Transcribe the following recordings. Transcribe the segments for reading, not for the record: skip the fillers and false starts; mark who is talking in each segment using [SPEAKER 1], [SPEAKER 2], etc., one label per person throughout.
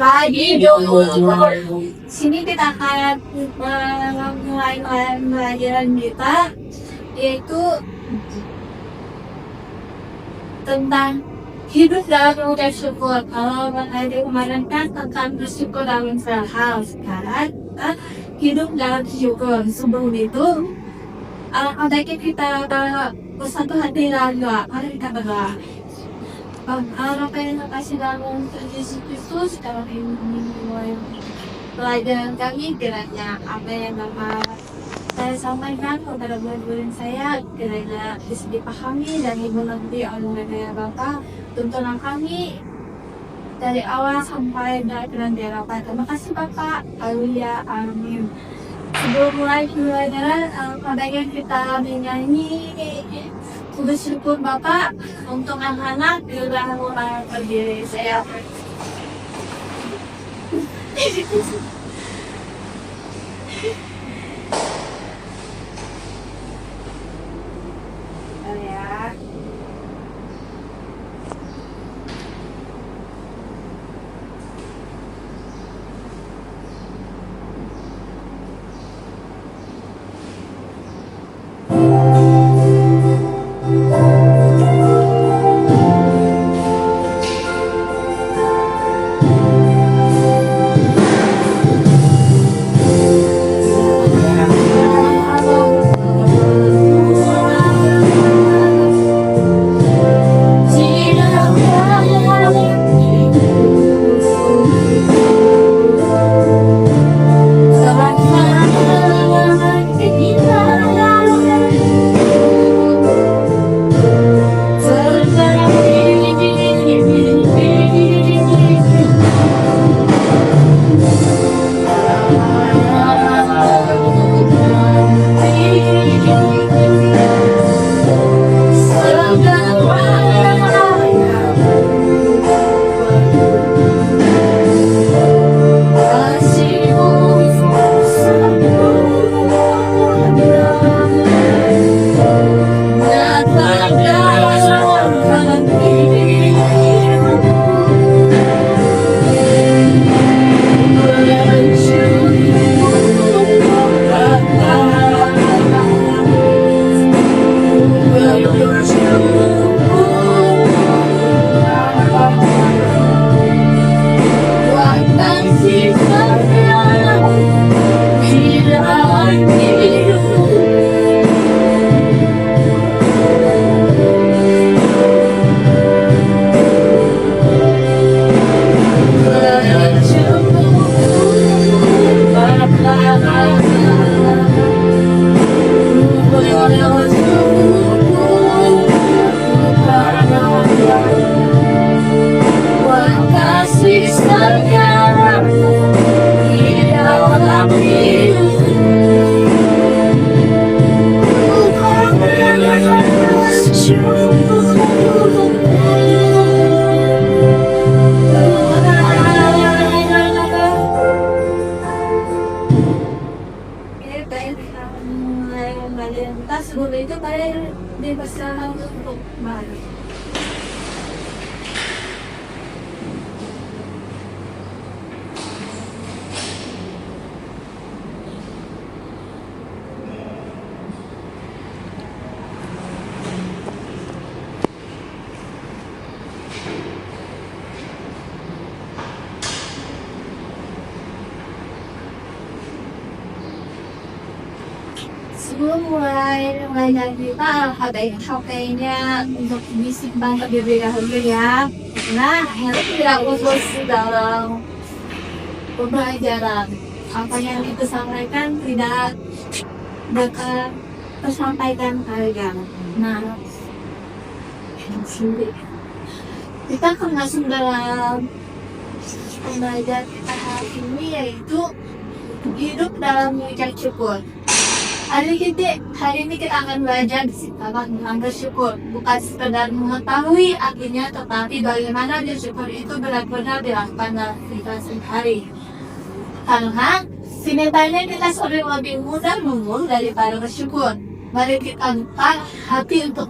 [SPEAKER 1] pagi. Sini kita akan mulai pelajaran kita, yaitu tentang hidup dalam mengucap syukur. Kalau hari kemarin kan tentang bersyukur dalam segala hal, sekarang kita hidup dalam syukur. Sebelum itu, alangkah kita bersatu hati dalam doa. Mari kita berdoa. Allah pengen kasih dalam Yesus Kristus dalam ini pelajaran kami, kiranya apa yang dapat saya sampaikan kepada murid-murid saya kiranya bisa dipahami dan dimengerti oleh Bapak. Tuntunan kami dari awal sampai nanti dapat. Terima kasih Bapak. Haleluya. Amin. Sebelum mulai pelajaran, bagian kita menyanyi bersyukur Bapak untuk anak-anak sudah mulai berdiri. Saya ya. Sebelum itu kalian dipersilakan untuk maju. Sebelum mulai belajar kita HP-nya untuk disimpan terlebih dahulu ya. Nah, itu tidak khusus dalam pembelajaran. Apa yang disampaikan tidak dapat tersampaikan kalian. Nah, kita akan masuk dalam pembelajaran kita hari ini, yaitu hidup dalam mengucap syukur. Hari ini kita akan belajar tentang bersyukur, bukan sekedar mengetahui artinya, tetapi bagaimana bersyukur itu benar-benar dilakukan dalam kehidupan sehari-hari. Karena sebenarnya kita sering lebih mudah mengeluh daripada bersyukur. Mari kita buka hati untuk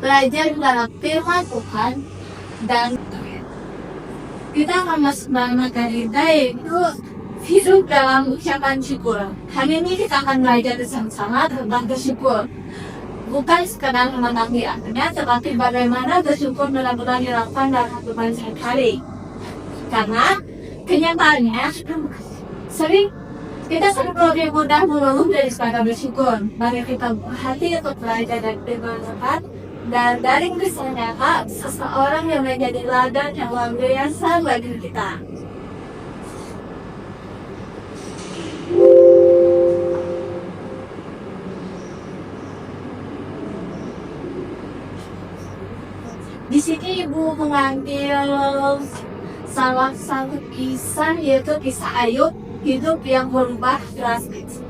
[SPEAKER 1] belajar dalam firman Tuhan dan kita akan masuk dalam materi itu hidup dalam ucapan syukur. Hari ini kita akan belajar bersama-sama tentang bersyukur. Bukan sekadar memenangi artinya, tetapi bagaimana bersyukur benar-benar dilakukan dalam kehidupan sehari-hari. Karena kenyataannya sering kita lebih mudah mengeluh dari sekadar bersyukur. Mari kita berhati untuk belajar dan bermanfaat. Dan dari kisah nyata, seseorang yang menjadi ladan yang luar biasa bagi kita. Di sini ibu mengambil salah satu kisah, yaitu kisah Ayub, hidup yang berubah drastis.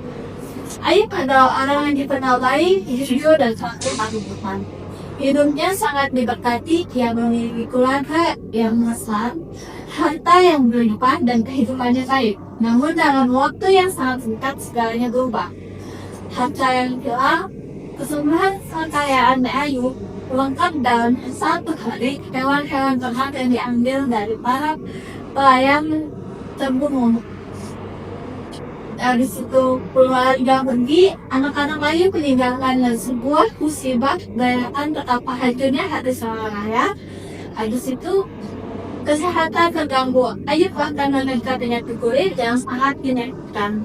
[SPEAKER 1] Ayub adalah orang yang dikenal baik, jujur dan selalu tanggung jawab. Hidupnya sangat diberkati, dia memiliki keluarga yang besar, harta yang berlimpah, dan kehidupannya baik. Namun dalam waktu yang sangat singkat segalanya berubah. Harta yang hilang, kesuburan kekayaan Ayub lengkap dalam satu hari. Hewan-hewan ternak yang diambil dari para pelayan terbunuh. Dari situ keluarga pergi, anak-anak Ayub meninggalkan sebuah musibah. Bayangkan betapa hancurnya hati seorang ayah. Habis itu kesehatan terganggu. Ayub akan menderita penyakit kulit yang sangat menyakitkan,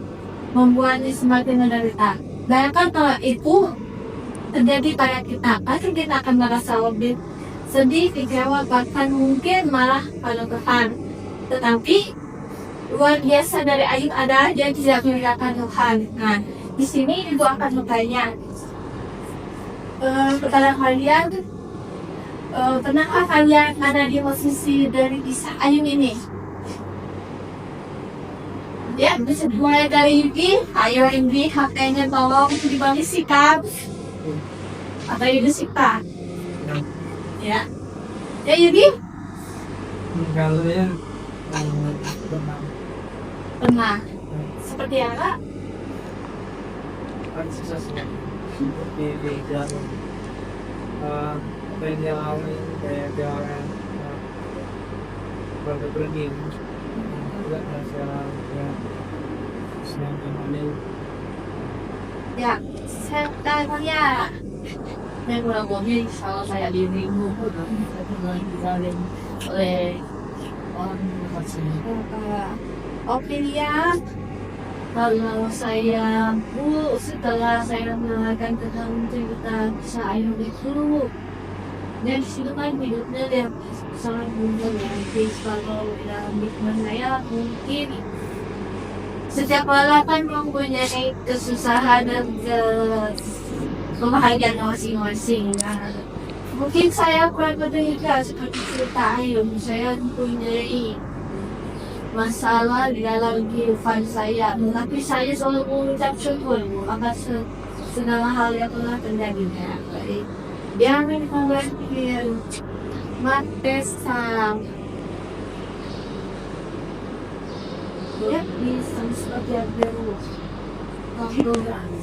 [SPEAKER 1] membuatnya semakin menderita. Bayangkan kalau itu terjadi pada kita, pasti kita akan merasa lebih sedih, kecewa, bahkan mungkin malah pada Tuhan. Tetapi luar biasa dari Ayub adalah dia tidak meninggalkan Tuhan. Nah, di sini ibu akan bertanya kepada kalian, pernahkah kalian ada di posisi dari kisah Ayub ini? Ya, bisa mulai dari Ibi. Ayo Ibi, HP-nya tolong dibagi sikap. Atau Ibi sikap. Ya. Ya Ibi?
[SPEAKER 2] Kalau ya
[SPEAKER 1] Pernah. Seperti apa?
[SPEAKER 2] di dalam penyelaman kayak jalan pergi juga masalah yang kemarin
[SPEAKER 1] Ya, saya tanya.
[SPEAKER 3] Saya kurang lebih kalau saya dirimu oleh orang masing.
[SPEAKER 1] Oke dia,
[SPEAKER 3] Kalau saya setelah saya mendengarkan tentang cerita kisah Ayub itu, dan disitu kan hidupnya dia sangat mudah ya. Jadi kalau dalam hidup saya mungkin
[SPEAKER 1] setiap orang kan mempunyai kesusahan dan kebahagiaan masing-masing. Nah, mungkin saya kurang berbeda seperti cerita Ayub. Saya mempunyai masalah di dalam kehidupan saya, tapi saya selalu mengucap syukur atas segala hal yang telah terjadi. Baik, jangan khawatir, matesang. Ya, bisa seperti yang baru.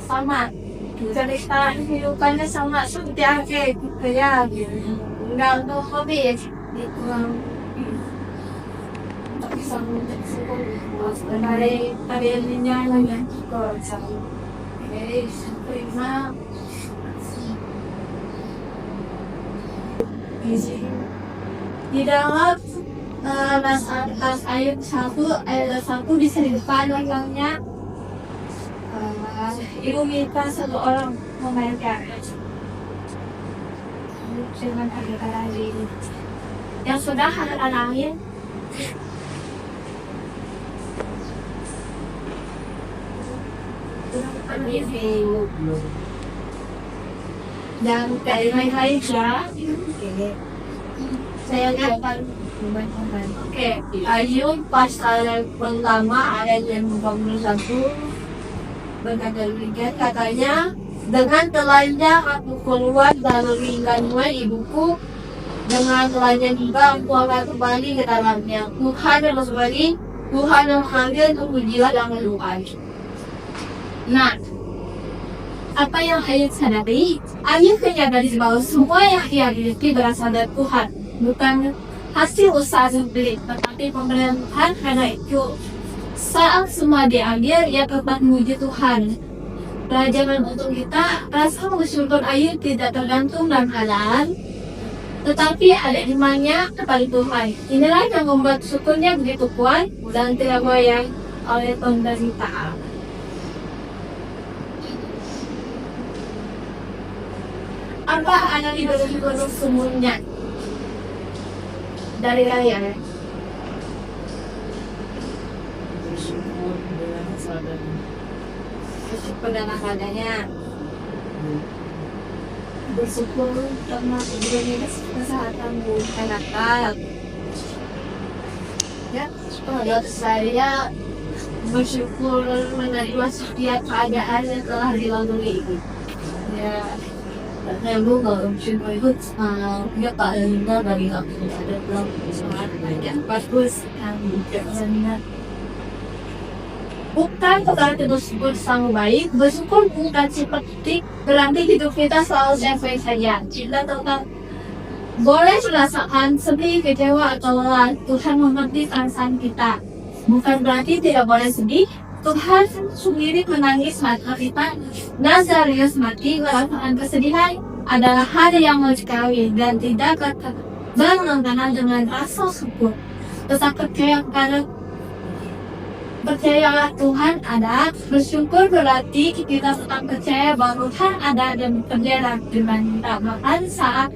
[SPEAKER 1] Sama, cerita kehidupannya sama seperti aku gitu ya. Enggak tahu lebih, kurang. Isang niya lang ko sa prima di dalam tas ayat 1 bisa dipanjangnya ibu minta satu orang memainkan dengan harga ini yang sudah anak-anaknya dan dari lain-lain ya. Saya akan oke, Ayub pasal pertama ayat yang 21 berkata demikian, katanya, dengan telanjang aku keluar dari ringkanan ibuku, dengan telanjang juga aku akan kembali ke dalamnya. Tuhan yang berbagi, Tuhan yang mengambil, terpujilah dan melukai. Nah, apa yang Ayub sadari? Ayub menyadari bahwa semua yang ia miliki berasal dari Tuhan, bukan hasil usaha sendiri, tetapi pemberian Tuhan karena itu saat semua diambil, ia tetap memuji Tuhan. Pelajaran untuk kita, rasa bersyukur Ayub tidak tergantung dalam keadaan, tetapi ada imannya kepada Tuhan. Inilah yang membuat syukurnya begitu kuat dan tidak goyah oleh penderitaan. Apa ada di dalam gunung sumurnya dari raya?
[SPEAKER 2] bersyukur dengan seadanya.
[SPEAKER 1] Bersyukur dengan adanya. Bersyukur karena diberikan kesehatanmu anak-anak. Ya, kalau saya bersyukur menerima setiap keadaan yang telah dilalui. Ya, saya juga bersyukur itu ya keadaan dari aku ada dalam sangat banyak bagus kami berkenan. Bukan perkara bersyukur sang baik, bersyukur bukan seperti berarti hidup kita selalu baik saja. Kita tetap boleh merasakan sedih, kecewa atau lelah. Tuhan mengerti perasaan kita. Bukan berarti tidak boleh sedih. Tuhan sendiri menangis mata kita. Nazarius mati merasakan kesedihan adalah hal yang manusiawi dan tidak bertentangan dengan rasa syukur. Tetapi percayalah Tuhan ada, bersyukur berarti kita tetap percaya bahwa Tuhan ada dan bekerja dengan kita. Bahkan saat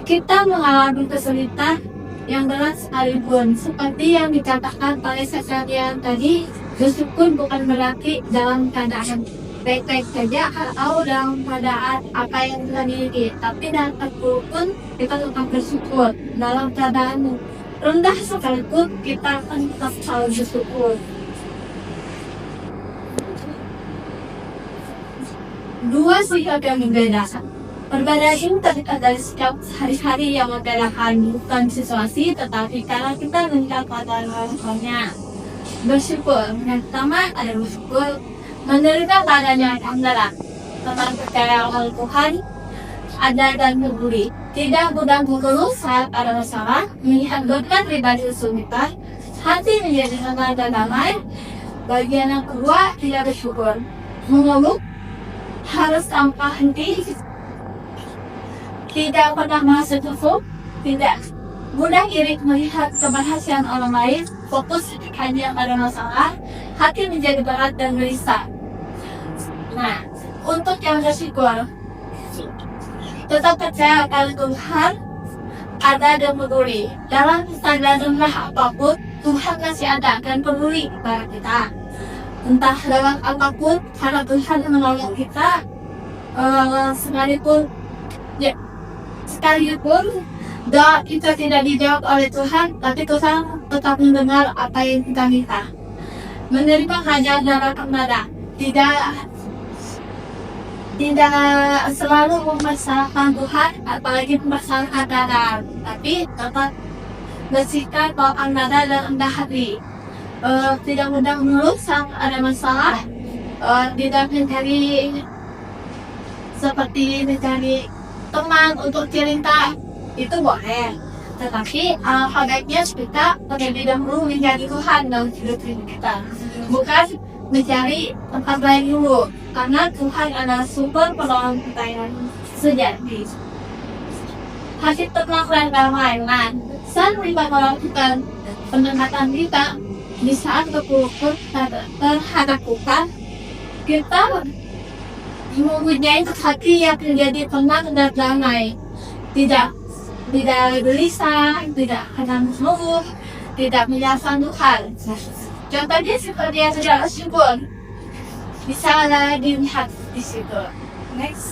[SPEAKER 1] kita mengalami kesulitan yang berat sekalipun, seperti yang dikatakan oleh Sekalian tadi, bersyukur bukan berarti dalam keadaan baik-baik saja atau dalam keadaan apa yang kita miliki, tapi dalam terpuruk pun kita tetap bersyukur. Dalam keadaan rendah sekalipun kita akan tetap selalu bersyukur. Dua sikap yang berbeda. Perbedaan ini terlihat dari sikap hari-hari yang membedakan, bukan situasi, tetapi karena kita melihat pada hal-halnya. Bersyukur, yang pertama ada bersyukur menerima keadaannya adalah tentang percaya oleh Tuhan ada dan peduli, tidak mudah mengeluh saat ada masalah, melihat beban pribadi kesulitan, hati menjadi tenang dan damai. Bagian yang kedua tidak bersyukur, mengeluh harus tanpa henti, tidak pernah merasa cukup, tidak mudah iri melihat keberhasilan orang lain, fokus hanya pada masalah, hati menjadi berat dan gelisah. Nah, untuk yang bersyukur, tetap percaya pada Tuhan ada dan peduli. Dalam standar rendah apapun, Tuhan masih ada dan peduli kepada kita. Entah lewat apapun, karena Tuhan menolong kita, sekalipun doa kita tidak dijawab oleh Tuhan, tapi Tuhan tetap mendengar apa yang kita minta. Menerima hanya darah kepada, tidak selalu memasangkan Tuhan, apalagi memasangkan keadaan, tapi tetap bersikap lapang dada dan rendah hati. Tidak mudah mengeluh saat ada masalah, tidak mencari seperti mencari teman untuk cerita, itu boleh, tetapi baiknya kita terlebih dahulu mencari Tuhan dalam hidup kita, bukan mencari tempat lain dulu, karena Tuhan adalah sumber penolong kita yang sejati. Hati tenang dan damai. Nah, saat kita melakukan pendekatan kita di saat terpuruk terhadap Tuhan, kita mempunyai hati yang menjadi tenang dan damai, tidak gelisah, tidak akan mengeluh, tidak menyalahkan Tuhan. Contohnya seperti yang sudah bersyukur, bisa dilihat di situ. Next,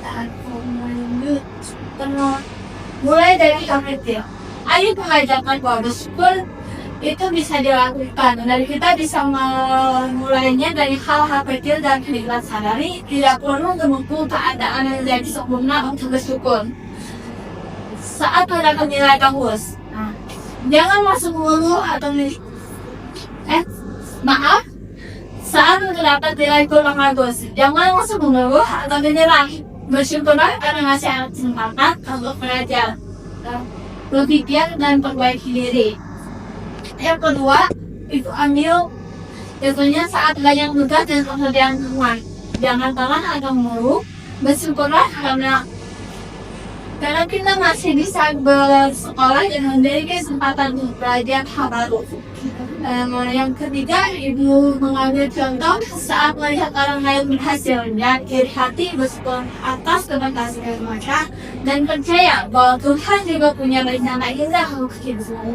[SPEAKER 1] aku lanjut mulai dari yang kecil. Ayo mengajarkan bahwa bersyukur itu bisa dilakukan, dan kita bisa memulainya dari hal-hal kecil dan kita sadari tidak perlu menunggu keadaan yang menjadi sempurna untuk bersyukur. Saat ada nilai bagus, jangan langsung mengeluh atau saat mendapat nilai kurang bagus, jangan langsung mengeluh atau menyerah. Bersyukurlah karena masih ada kesempatan untuk belajar. berpikir dan perbaiki diri. Yang kedua, itu ambil contohnya saat banyak tugas dan pekerjaan rumah. Jangan marah atau mengeluh, bersyukurlah karena kita masih bisa bersekolah dan memiliki kesempatan untuk belajar hal baru. Yang ketiga, ibu mengambil contoh saat melihat orang lain berhasil dan iri hati bersyukur atas keberhasilan mereka dan percaya bahwa Tuhan juga punya rencana indah untuk hidupmu.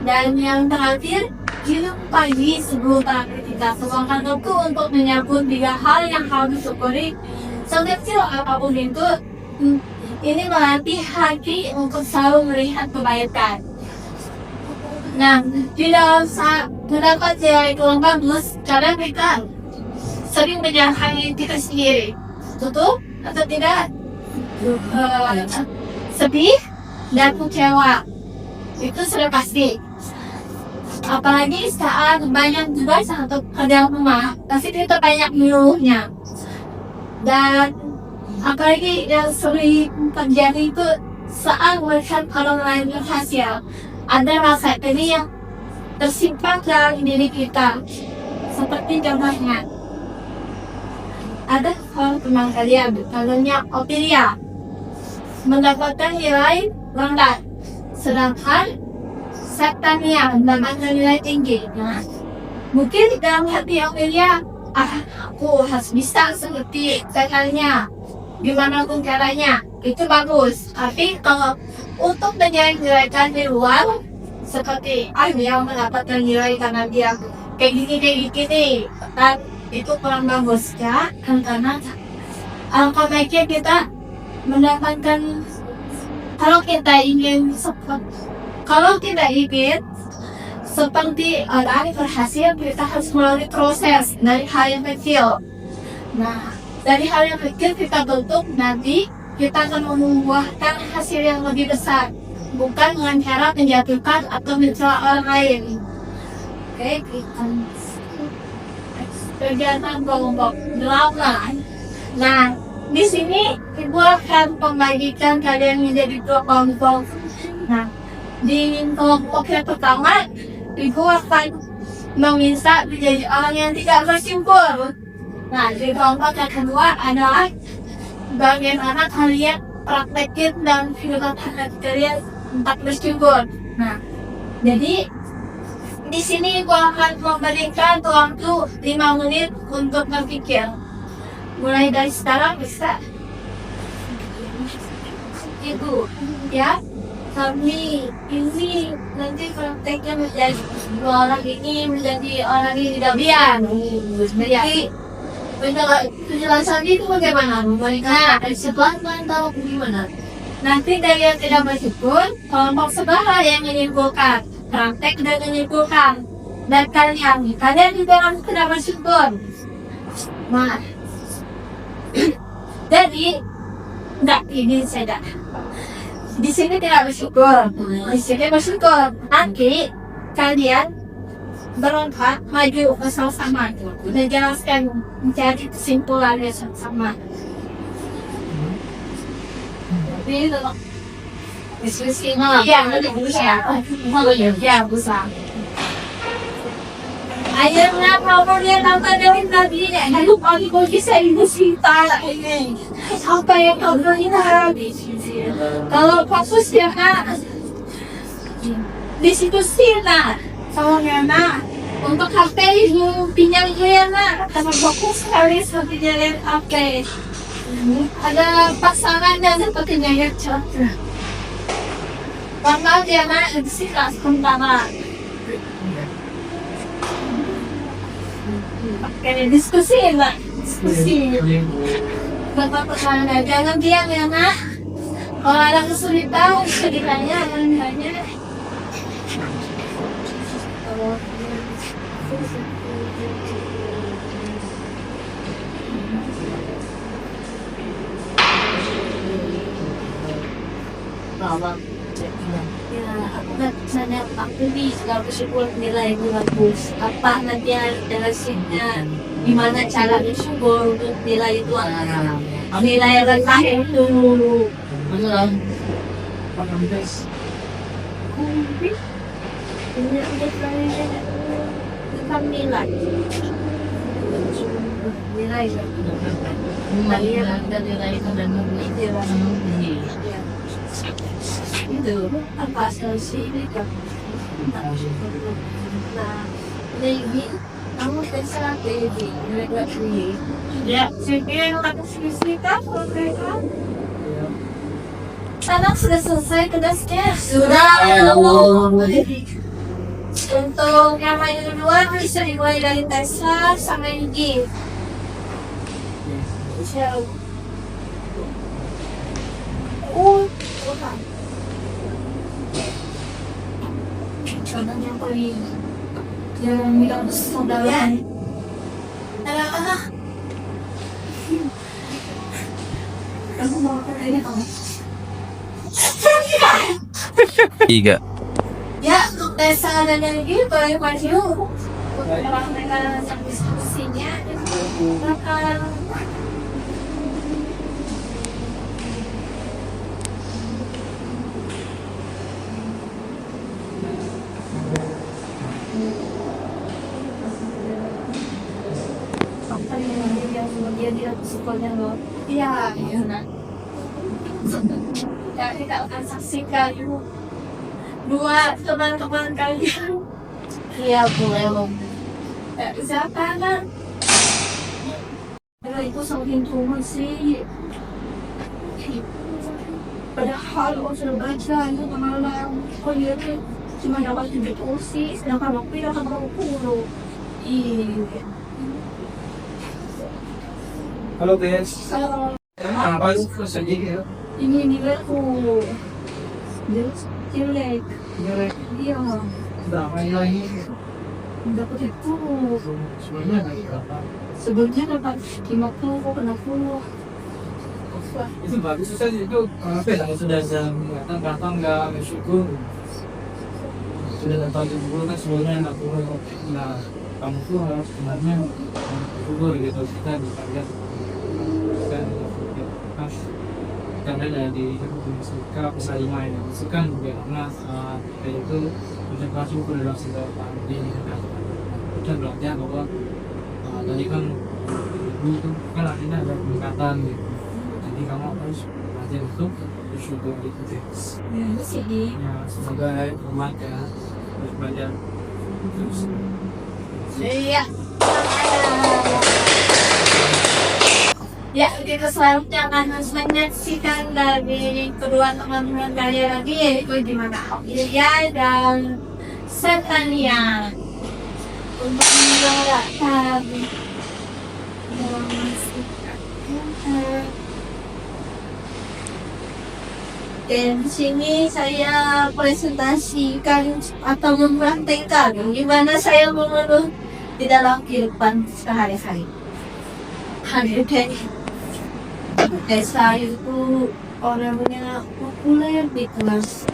[SPEAKER 1] Dan yang terakhir, hidup pagi sebelum beraktivitas. Luangkan waktu untuk menyambut 3 hal yang harus disyukuri. Sekecil apapun itu, ini melatih hati untuk selalu melihat kebaikan. Nah, di dalam terdapat nilai kurang bagus karena kita sering menyalahkan kita sendiri. Betul atau tidak? Sedih dan kecewa itu sudah pasti. Apalagi saat banyak tugas atau pekerjaan rumah, pasti kita banyak mengeluhnya. Dan apalagi yang sering terjadi itu saat melihat orang lain berhasil, ada rasa iri yang tersimpan dalam diri kita. Seperti contohnya, ada teman kalian, contohnya Ophelia, mendapatkan nilai rendah, sedangkan Septania mendapatkan nilai tinggi. Nah, mungkin dalam hati Ophelia, aku harus bisa seperti kakaknya, gimana pun caranya, itu bagus. Tapi kalau untuk menyesuaikan di luar, seperti yang mendapatkan nilai karena dia kayak gini, dan itu kurang bagus ya, karena alangkah baiknya kita mendapatkan, kalau kita ingin seperti orang berhasil, kita harus melalui proses dari hal yang kecil. Nah, dari hal yang kecil kita bentuk, nanti kita akan membuahkan hasil yang lebih besar, bukan dengan cara menjatuhkan atau mencela orang lain. Oke, kita kegiatan kelompok drama. Nah, di sini ibu akan membagikan kalian menjadi 2 kelompok. Nah, di kelompok yang pertama, ibu akan meminta menjadi orang yang tidak bersyukur. Nah, di kelompok yang kedua adalah bagaimana kalian praktekin dan kehidupan kalian untuk bersyukur. Nah, jadi di sini ibu akan memberikan waktu 5 menit untuk berpikir. Mulai dari sekarang bisa. Ibu, ya. Kami ini nanti prakteknya menjadi 2 orang ini menjadi orang ini tidak biar. Jadi penjelasan itu bagaimana? Memberikan sebuah tahu gimana? Nanti dari yang tidak bersyukur, kelompok sebelah yang menyimpulkan, praktek dan menyimpulkan. Dan kalian juga orang tidak bersyukur. Nah, jadi enggak ini saja. Di sini tidak bersyukur, di sini bersyukur. Nanti kalian berangkat maju bersama-sama, menjelaskan menjadi kesimpulannya sama. Jadi diskusi ya bisa. Akhirnya kalau dia nonton dari tadi, lalu pagi bisa kita ini apa yang kau lihat? Kalau fokus ya di situ sih kalau nak untuk HP itu pinjam ya karena fokus sekali seperti jalan HP. Ada pasangan yang sepertinya ya cocok. Karena dia sih sementara. Oke, diskusi. Bapak pesanan jangan diam ya nak. Kalau ada kesulitan bisa ditanya hanya. Aku bisa bersyukur nilai bagus. Apa nanti jelasinnya gimana cara bersyukur untuk nilai itu nilai rendah itu.
[SPEAKER 3] Ini udah tentang nilai. Nilai ya.
[SPEAKER 2] Nilai dan nilai itu dan nilai
[SPEAKER 3] Itu apa sih ini kan? Nah, maybe kamu bisa baby, mereka sih.
[SPEAKER 1] Ya, jadi yang kata fisika, mereka sekarang sudah selesai tugasnya. Sudah. Untuk yang main kedua bisa dimulai dari Tesla sama Yugi. Siapa? Tuhan. Contoh yang paling yang bilang saudara. Anak-anak. Kamu mau kayaknya kamu?
[SPEAKER 4] 3.
[SPEAKER 1] Ya, untuk Tessa dan yang ini boleh maju. Untuk mereka yang diskusinya, akan apa yang dia tidak suka loh. Iya, ya kita akan saksikan dua teman-teman kalian.
[SPEAKER 3] Iya boleh loh.
[SPEAKER 1] Siapa kan? Itu saking tua sih. Padahal aku sudah baca itu kemarin. Oh iya nih, cuma dapat 7 kursi, sedangkan aku dapat 20. Iya.
[SPEAKER 2] Halo guys,
[SPEAKER 1] Kalau
[SPEAKER 2] apa itu saja ya?
[SPEAKER 1] ini nilaiku jelek. Iya,
[SPEAKER 2] Berapa nilainya?
[SPEAKER 1] dapat itu.
[SPEAKER 2] Sebenarnya dari berapa?
[SPEAKER 1] Sebelumnya dapat 50, kok kena 10.
[SPEAKER 2] Itu bagus saja itu apa ya? Sudah kelihatan kata nggak bersyukur. Sudah dapat syukur kan sebelumnya nggak perlu. Nah, kamu tuh harus sebenarnya bersyukur gitu kita dikalian kan karena dari suka pesaingnya itu kan karena kayak itu mencoba syukur dalam segala hal ini dan belajar bahwa tadi kan itu kan artinya ada peningkatan gitu jadi kamu harus belajar untuk bersyukur gitu deh
[SPEAKER 1] Ya, sih.
[SPEAKER 2] ya semoga hormat ya harus belajar terus
[SPEAKER 1] Iya. Ya, kita selanjutnya akan menyaksikan dari kedua teman-teman kalian lagi yaitu di mana Aulia dan Setania untuk menyalakan dan di sini saya presentasikan atau mempraktikkan gimana saya mengeluh di dalam kehidupan sehari-hari. Hari-hari Desa itu orangnya populer di kelas.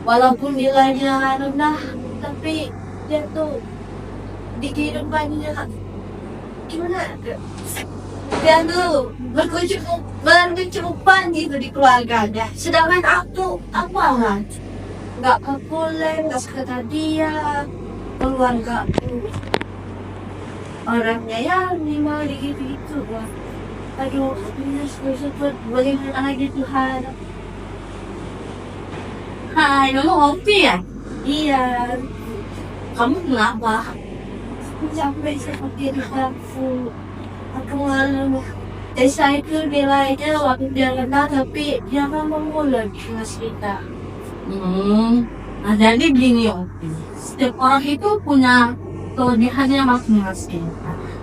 [SPEAKER 1] Walaupun nilainya rendah, tapi dia tuh di kehidupannya gimana? Dia tuh berkecukupan gitu di keluarganya. Sedangkan aku banget nggak populer, nggak sekedar dia keluarga aku orangnya ya minimal gitu lah. Aduh, ini syukur bagaimana lagi Tuhan. Hai, kamu ngopi ya? Iya. Kamu kenapa? Sampai seperti itu aku malu. Desa itu nilainya waktu dia rendah tapi dia kan mengulang di kelas kita. Nah jadi gini Opi, setiap orang itu punya kelebihannya masing-masing.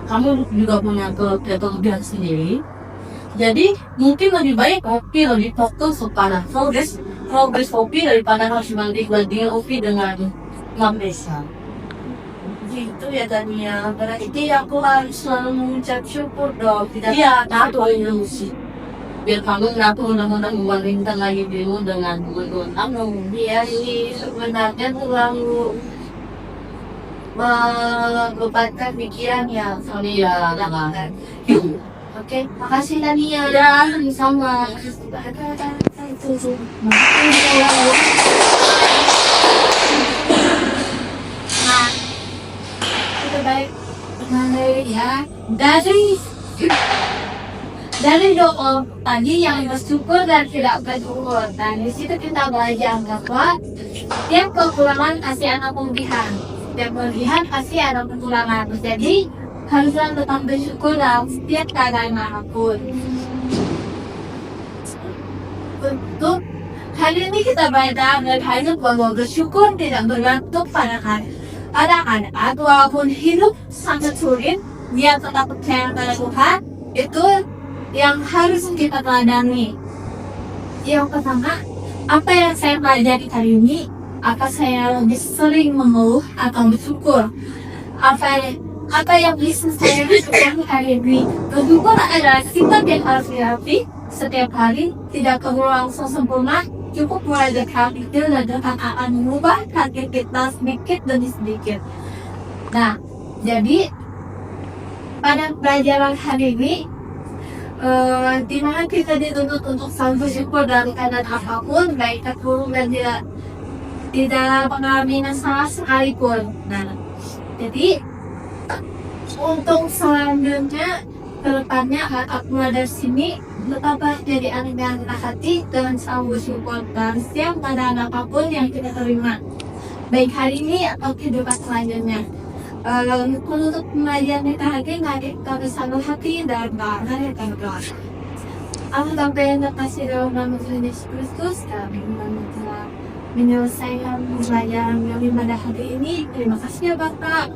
[SPEAKER 1] Kamu juga punya kelebihan sendiri. Jadi mungkin lebih baik Opi lebih fokus kepada progres Opi daripada harus banding Opi dengan Desa. Gitu ya Tania. Berarti aku harus selalu mengucap syukur dong. Tidak tahu ini sih. Biar kamu nggak undang-undang membandingkan lagi dirimu dengan kamu. Iya ini sebenarnya terlalu membebankan pikiran ya. Iya, jangan. Oke, makasih Tania. Ya, sama. itu tuh. Nah, itu baik mengalir ya dari doa tadi yang bersyukur dan tidak bersyukur. Dan di situ kita belajar bahwa setiap kekurangan pasti ada kelebihan, setiap kelebihan pasti ada kekurangan. Jadi haruslah tetap bersyukur dalam setiap keadaan apapun. Untuk hari ini kita belajar dari hadis bahwa bersyukur tidak bergantung pada keadaan ataupun hidup sangat sulit, dia tetap percaya pada Tuhan. Itu yang harus kita teladani. Yang pertama, apa yang saya pelajari kali ini, apa saya lebih sering mengeluh atau bersyukur? Apa yang bisa saya lakukan hari ini? Bersyukur adalah sifat yang harus dihadapi setiap hari, tidak perlu langsung sempurna, cukup mulai dari kecil dan Tuhan akan mengubah kaki kita sedikit demi sedikit. Nah, jadi pada pelajaran hari ini, di mana kita dituntut untuk selalu bersyukur dalam keadaan apapun, baik terpuruk dan tidak mengalami masalah sekalipun. Nah, jadi untuk selanjutnya kedepannya aku dari sini tetaplah jadi anak yang rendah hati dan selalu bersyukur dan setiap keadaan apapun yang kita terima, baik hari ini atau kehidupan selanjutnya. Untuk pembelajaran kita lagi kita bisa berhati dan kita berdoa. Allah sampai yang terkasih dalam nama Tuhan Yesus Kristus, kami telah menyelesaikan pembelajaran kami pada hari ini. Terima kasih ya Bapak,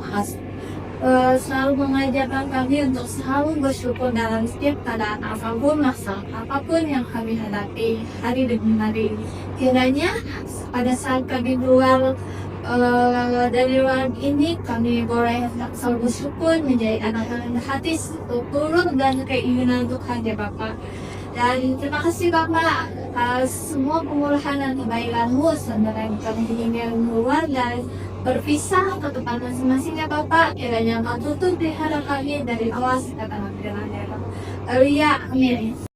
[SPEAKER 1] selalu mengajarkan kami untuk selalu bersyukur dalam setiap keadaan apapun, masalah apapun yang kami hadapi hari demi hari. Kiranya pada saat kami keluar dari ruang ini, kami boleh selalu bersyukur menjadi anak-anak hati turun dan keinginan Tuhan ya Bapak. Dan terima kasih Bapak atas semua pemurahan dan kebaikan-Mu sebenarnya kami ingin keluar dan berpisah ke tempat masing-masing ya Bapak. Kiranya Engkau tutup di hadapan kami dari awas kata-kata ya Bapak. Amin.